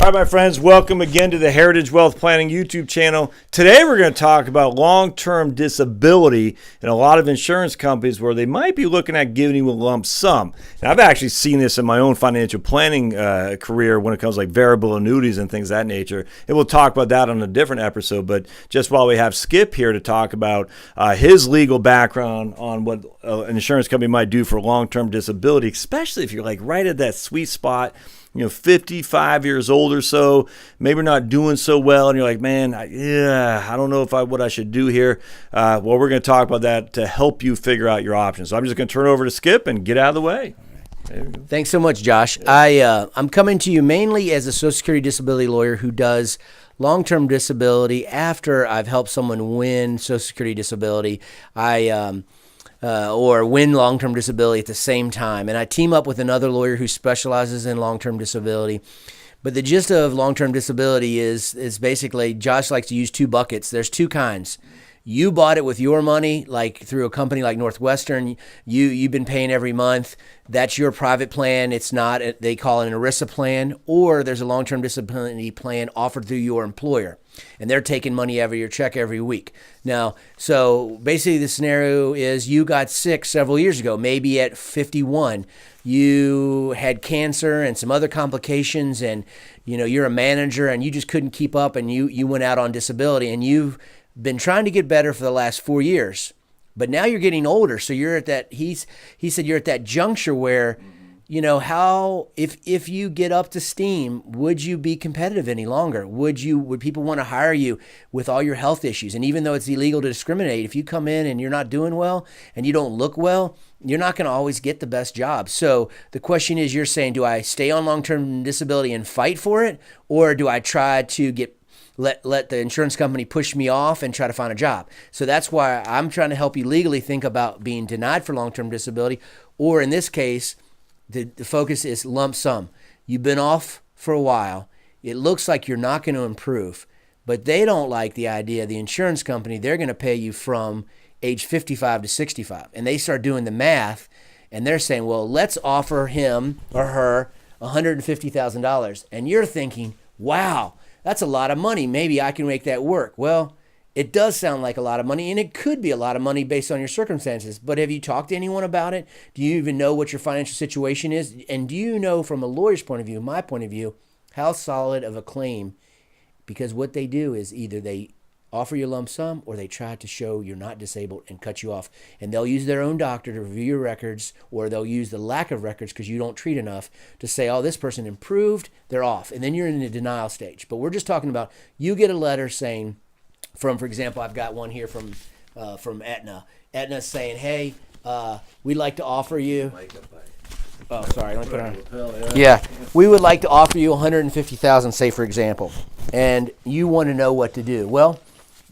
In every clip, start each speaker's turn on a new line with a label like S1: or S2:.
S1: All right, my friends, welcome again to the Heritage Wealth Planning YouTube channel. Today we're going to talk about long-term disability in a lot of insurance companies where they might be looking at giving you a lump sum. And I've actually seen this in my own financial planning career when it comes to like variable annuities and things of that nature. And we'll talk about that on a different episode. But just while we have Skip here to talk about his legal background on what an insurance company might do for long-term disability, especially if you're like right at that sweet spot, 55 years old or so, maybe not doing so well, and you're like, man, I don't know what I should do here. Well, we're going to talk about that to help you figure out your options. So I'm just going to turn it over to Skip and get out of the way.
S2: Thanks so much, Josh. I'm coming to you mainly as a Social Security disability lawyer who does long-term disability after I've helped someone win Social Security disability. Or win long-term disability at the same time. And I team up with another lawyer who specializes in long-term disability. But the gist of long-term disability is basically, Josh likes to use two buckets. There's two kinds. You bought it with your money, like through a company like Northwestern. You've been paying every month. That's your private plan. It's not, they call it an ERISA plan. Or there's a long-term disability plan offered through your employer, and they're taking money out of your check every week. Now, so basically the scenario is you got sick several years ago, maybe at 51. You had cancer and some other complications, and you're a manager and you just couldn't keep up, and you went out on disability, and you've been trying to get better for the last 4 years. But now you're getting older, so you're at that, he said you're at that juncture where how, if you get up to steam, would you be competitive any longer? Would people want to hire you with all your health issues? And even though it's illegal to discriminate, if you come in and you're not doing well and you don't look well, you're not going to always get the best job. So the question is, you're saying, do I stay on long-term disability and fight for it? Or do I try to let the insurance company push me off and try to find a job? So that's why I'm trying to help you legally think about being denied for long-term disability, or in this case, the focus is lump sum. You've been off for a while. It looks like you're not going to improve, but they don't like the idea, the insurance company, they're going to pay you from age 55 to 65. And they start doing the math, and they're saying, well, let's offer him or her $150,000. And you're thinking, wow, that's a lot of money. Maybe I can make that work. Well, it does sound like a lot of money, and it could be a lot of money based on your circumstances. But have you talked to anyone about it? Do you even know what your financial situation is? And do you know, from a lawyer's point of view, my point of view, how solid of a claim? Because what they do is either they offer you a lump sum or they try to show you're not disabled and cut you off. And they'll use their own doctor to review your records, or they'll use the lack of records because you don't treat enough to say, oh, this person improved, they're off. And then you're in the denial stage. But we're just talking about, you get a letter saying, for example, I've got one here from Aetna. Aetna's saying, hey, we'd like to offer you. Oh, sorry. Let me put it on. Yeah, we would like to offer you $150,000, say, for example, and you want to know what to do. Well,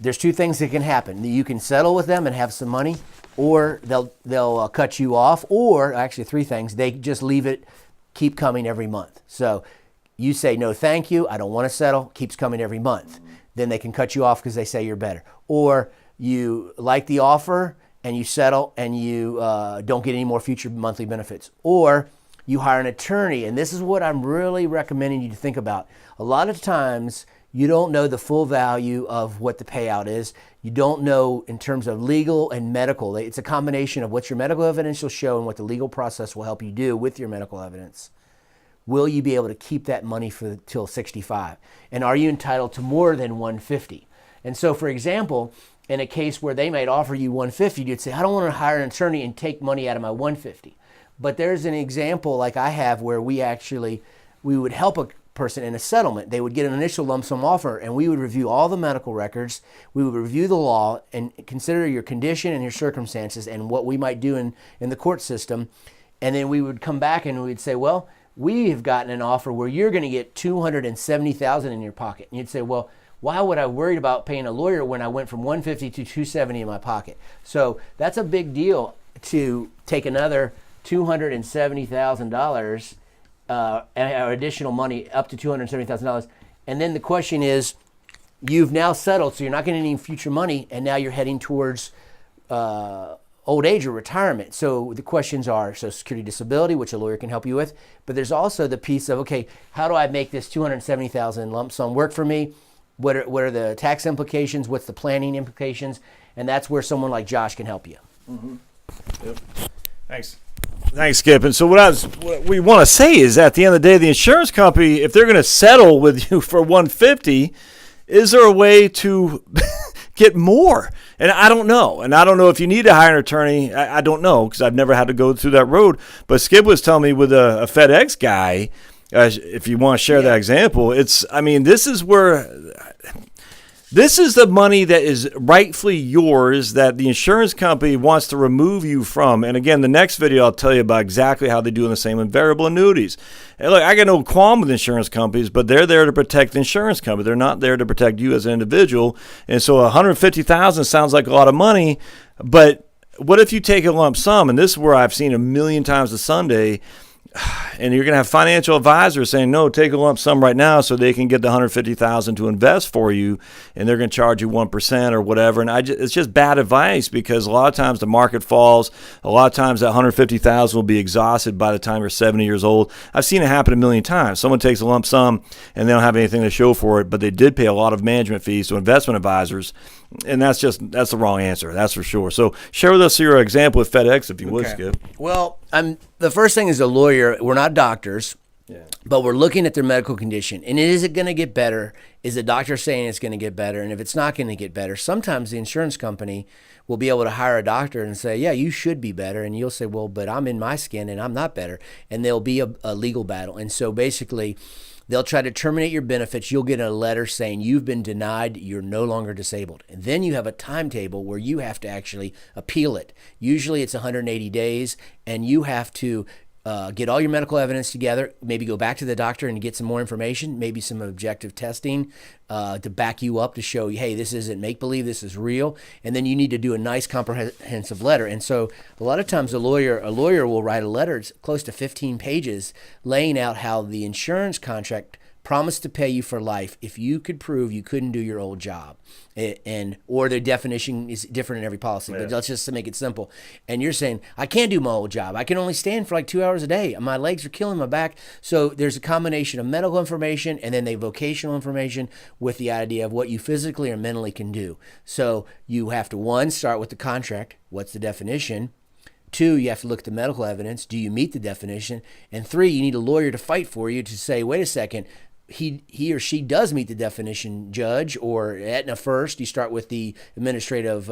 S2: there's two things that can happen. You can settle with them and have some money, or they'll cut you off, or actually three things. They just leave it, keep coming every month. So you say, no, thank you, I don't want to settle, keeps coming every month. Then they can cut you off because they say you're better. Or you like the offer and you settle and you don't get any more future monthly benefits. Or you hire an attorney, and this is what I'm really recommending you to think about. A lot of times you don't know the full value of what the payout is. You don't know in terms of legal and medical. It's a combination of what your medical evidence will show and what the legal process will help you do with your medical evidence. Will you be able to keep that money till 65? And are you entitled to more than 150? And so, for example, in a case where they might offer you 150, you'd say, I don't want to hire an attorney and take money out of my 150. But there's an example like I have where we would help a person in a settlement. They would get an initial lump sum offer, and we would review all the medical records. We would review the law and consider your condition and your circumstances and what we might do in the court system. And then we would come back and we'd say, well, we have gotten an offer where you're going to get $270,000 in your pocket. And you'd say, well, why would I worry about paying a lawyer when I went from $150 to $270 in my pocket? So that's a big deal to take another $270,000 additional money up to $270,000. And then the question is, you've now settled, so you're not getting any future money, and now you're heading towards old age or retirement. So the questions are Social Security, disability, which a lawyer can help you with, but there's also the piece of, okay, how do I make this $270,000 lump sum work for me? What are the tax implications? What's the planning implications? And that's where someone like Josh can help you.
S1: Mm-hmm. Yep. Thanks, Skip. And so what we want to say is, at the end of the day, the insurance company, if they're going to settle with you for $150, is there a way to get more? And I don't know. And I don't know if you need to hire an attorney. I don't know, because I've never had to go through that road. But Skip was telling me with a FedEx guy, if you want to share that example, this is the money that is rightfully yours that the insurance company wants to remove you from. And again, the next video, I'll tell you about exactly how they do in the same in variable annuities. And look, I got no qualm with insurance companies, but they're there to protect the insurance company. They're not there to protect you as an individual. And so $150,000 sounds like a lot of money, but what if you take a lump sum? And this is where I've seen a million times a Sunday. And you're going to have financial advisors saying, no, take a lump sum right now so they can get the $150,000 to invest for you, and they're going to charge you 1% or whatever. And it's just bad advice, because a lot of times the market falls. A lot of times that $150,000 will be exhausted by the time you're 70 years old. I've seen it happen a million times. Someone takes a lump sum and they don't have anything to show for it, but they did pay a lot of management fees to investment advisors. And that's the wrong answer. That's for sure. So share with us your example with FedEx, if you would, Skip.
S2: Well, the first thing is, a lawyer, we're not doctors, but we're looking at their medical condition. And is it going to get better? Is the doctor saying it's going to get better? And if it's not going to get better, sometimes the insurance company will be able to hire a doctor and say, yeah, you should be better. And you'll say, well, but I'm in my skin and I'm not better. And there'll be a legal battle. And so basically, they'll try to terminate your benefits. You'll get a letter saying you've been denied, you're no longer disabled. And then you have a timetable where you have to actually appeal it. Usually it's 180 days, and you have to get all your medical evidence together, maybe go back to the doctor and get some more information, maybe some objective testing to back you up to show, hey, this isn't make-believe, this is real. And then you need to do a nice comprehensive letter. And so a lot of times a lawyer will write a letter, it's close to 15 pages, laying out how the insurance contract promised to pay you for life if you could prove you couldn't do your old job. Or the definition is different in every policy, but let's just make it simple. And you're saying, I can't do my old job. I can only stand for like 2 hours a day. My legs are killing my back. So there's a combination of medical information and then the vocational information with the idea of what you physically or mentally can do. So you have to, one, start with the contract. What's the definition? Two, you have to look at the medical evidence. Do you meet the definition? And three, you need a lawyer to fight for you to say, wait a second, he or she does meet the definition, judge, or Aetna first. You start with the administrative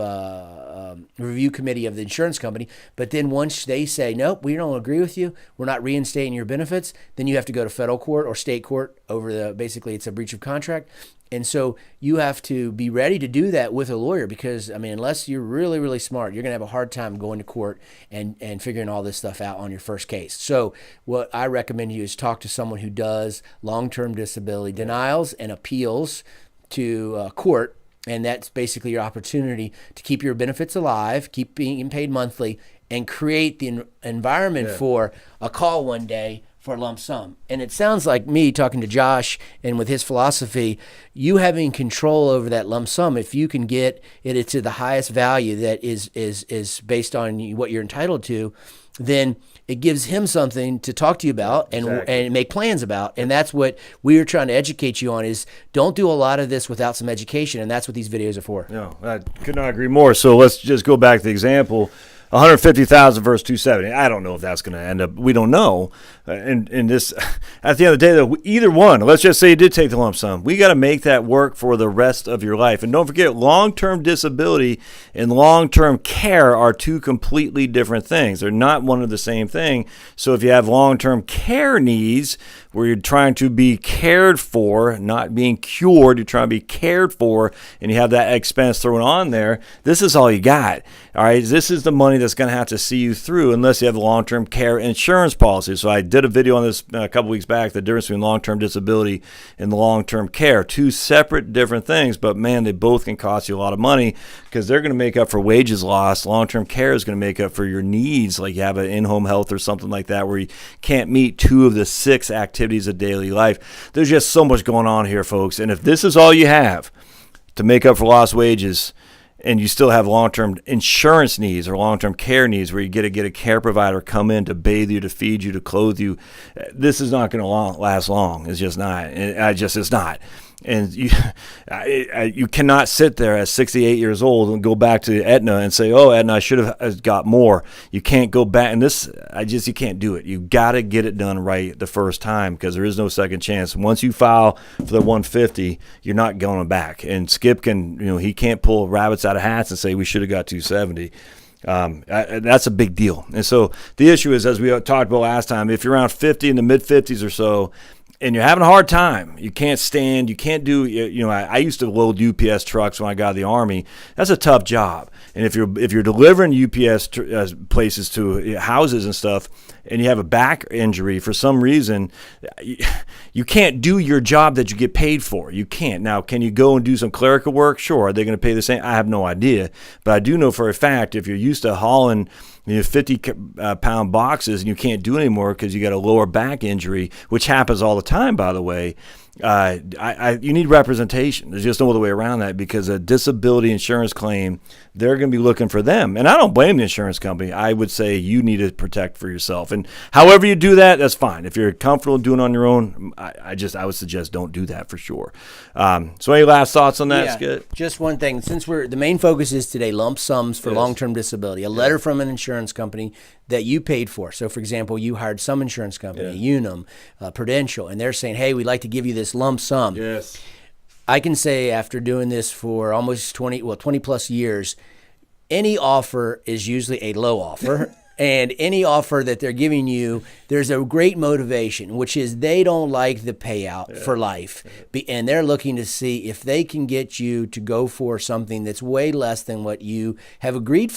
S2: review committee of the insurance company. But then once they say, nope, we don't agree with you, we're not reinstating your benefits, then you have to go to federal court or state court over basically it's a breach of contract. And so you have to be ready to do that with a lawyer, because, unless you're really, really smart, you're going to have a hard time going to court and figuring all this stuff out on your first case. So what I recommend you is talk to someone who does long-term disability denials and appeals to court. And that's basically your opportunity to keep your benefits alive, keep being paid monthly, and create the environment for a call one day for a lump sum. And it sounds like me talking to Josh, and with his philosophy, you having control over that lump sum. If you can get it to the highest value that is based on what you're entitled to, then it gives him something to talk to you about and make plans about. And that's what we are trying to educate you on, is don't do a lot of this without some education. And that's what these videos are for.
S1: No, I could not agree more. So let's just go back to the example. 150,000 versus 270. I don't know if that's going to end up. We don't know. In this, at the end of the day, though, either one. Let's just say you did take the lump sum. We got to make that work for the rest of your life. And don't forget, long-term disability and long-term care are two completely different things. They're not one and the same thing. So if you have long-term care needs where you're trying to be cared for, not being cured, you're trying to be cared for, and you have that expense thrown on there, this is all you got. All right, this is the money that's going to have to see you through unless you have a long-term care insurance policy. So I did a video on this a couple weeks back, the difference between long-term disability and long-term care. Two separate different things, but man, they both can cost you a lot of money because they're going to make up for wages lost. Long-term care is going to make up for your needs, like you have an in-home health or something like that where you can't meet 2 of the 6 activities of daily life. There's just so much going on here, folks. And if this is all you have to make up for lost wages, and you still have long-term insurance needs or long-term care needs where you get to get a care provider come in to bathe you, to feed you, to clothe you, this is not going to last long. It's just not. It's not. And you cannot sit there at 68 years old and go back to Aetna and say, "Oh, Aetna, I should have got more." You can't go back, and you can't do it. You got to get it done right the first time because there is no second chance. Once you file for the 150, you're not going back. And Skip he can't pull rabbits out of hats and say we should have got 270. That's a big deal. And so the issue is, as we talked about last time, if you're around 50 in the mid 50s or so, and you're having a hard time, you can't stand, you can't do, I used to load UPS trucks when I got out of the Army. That's a tough job. And if you're delivering UPS places to houses and stuff, and you have a back injury for some reason, you can't do your job that you get paid for. You can't. Now, can you go and do some clerical work? Sure. Are they going to pay the same? I have no idea. But I do know for a fact, if you're used to hauling 50-pound boxes and you can't do it anymore because you got a lower back injury, which happens all the time, by the way, you need representation. There's just no other way around that, because a disability insurance claim, they're going to be looking for them. And I don't blame the insurance company. I would say you need to protect for yourself. And however you do that, that's fine. If you're comfortable doing it on your own, I would suggest don't do that for sure. So any last thoughts on that, Skip?
S2: Just one thing. Since the main focus is today lump sums for long-term disability, a letter from an insurance company that you paid for. So, for example, you hired some insurance company, Unum, Prudential, and they're saying, hey, we'd like to give you this lump sum.
S1: Yes.
S2: I can say, after doing this for almost 20 plus years, any offer is usually a low offer. And any offer that they're giving you, there's a great motivation, which is they don't like the payout for life. And they're looking to see if they can get you to go for something that's way less than what you have agreed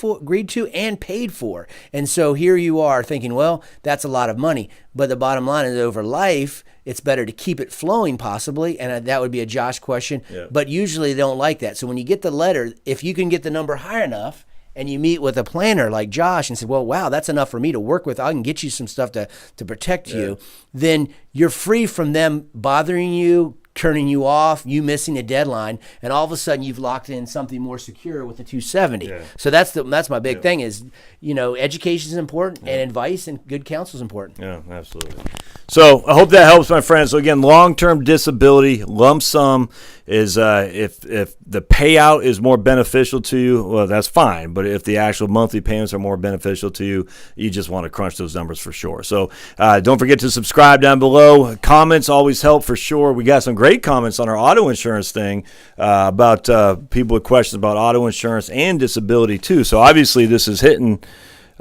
S2: to and paid for. And so here you are thinking, well, that's a lot of money. But the bottom line is, over life, it's better to keep it flowing possibly. And that would be a Josh question. Yeah. But usually they don't like that. So when you get the letter, if you can get the number high enough, and you meet with a planner like Josh and say, well, wow, that's enough for me to work with. I can get you some stuff to protect you. Then you're free from them bothering you, turning you off, you missing a deadline, and all of a sudden you've locked in something more secure with the 270. Yeah. So that's my big thing is, education is important, and advice and good counsel is important.
S1: Yeah, absolutely. So I hope that helps, my friends. So again, long-term disability lump sum is if the payout is more beneficial to you, well, that's fine. But if the actual monthly payments are more beneficial to you, you just want to crunch those numbers for sure. So don't forget to subscribe down below. Comments always help for sure. We got some great comments on our auto insurance thing about people with questions about auto insurance and disability too. So obviously this is hitting.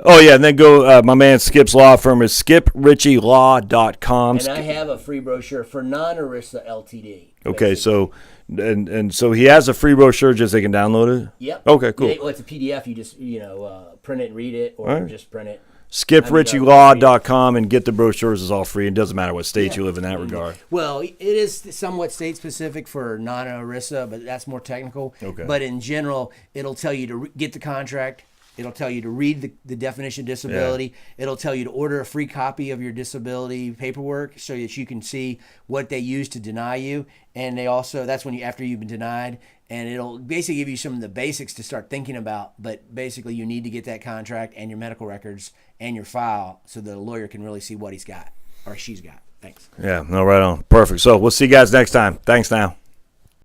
S1: Oh, yeah, and then go, my man Skip's law firm is skiprichielaw.com.
S2: And I have a free brochure for Non-Erisa LTD.
S1: Okay, so and so he has a free brochure, just they can download it?
S2: Yep.
S1: Okay, cool.
S2: Well, it's a PDF. You just, print it and read it, or just print it.
S1: skiprichielaw.com and get the brochures. Is all free. It doesn't matter what state you live in that regard.
S2: Well, it is somewhat state specific for Non-Erisa, but that's more technical. Okay. But in general, it'll tell you to get the contract. It'll tell you to read the definition of disability. Yeah. It'll tell you to order a free copy of your disability paperwork so that you can see what they use to deny you. And they also, that's when after you've been denied, and it'll basically give you some of the basics to start thinking about. But basically, you need to get that contract and your medical records and your file so the lawyer can really see what he's got or she's got. Thanks.
S1: Yeah, no, right on. Perfect. So we'll see you guys next time. Thanks now.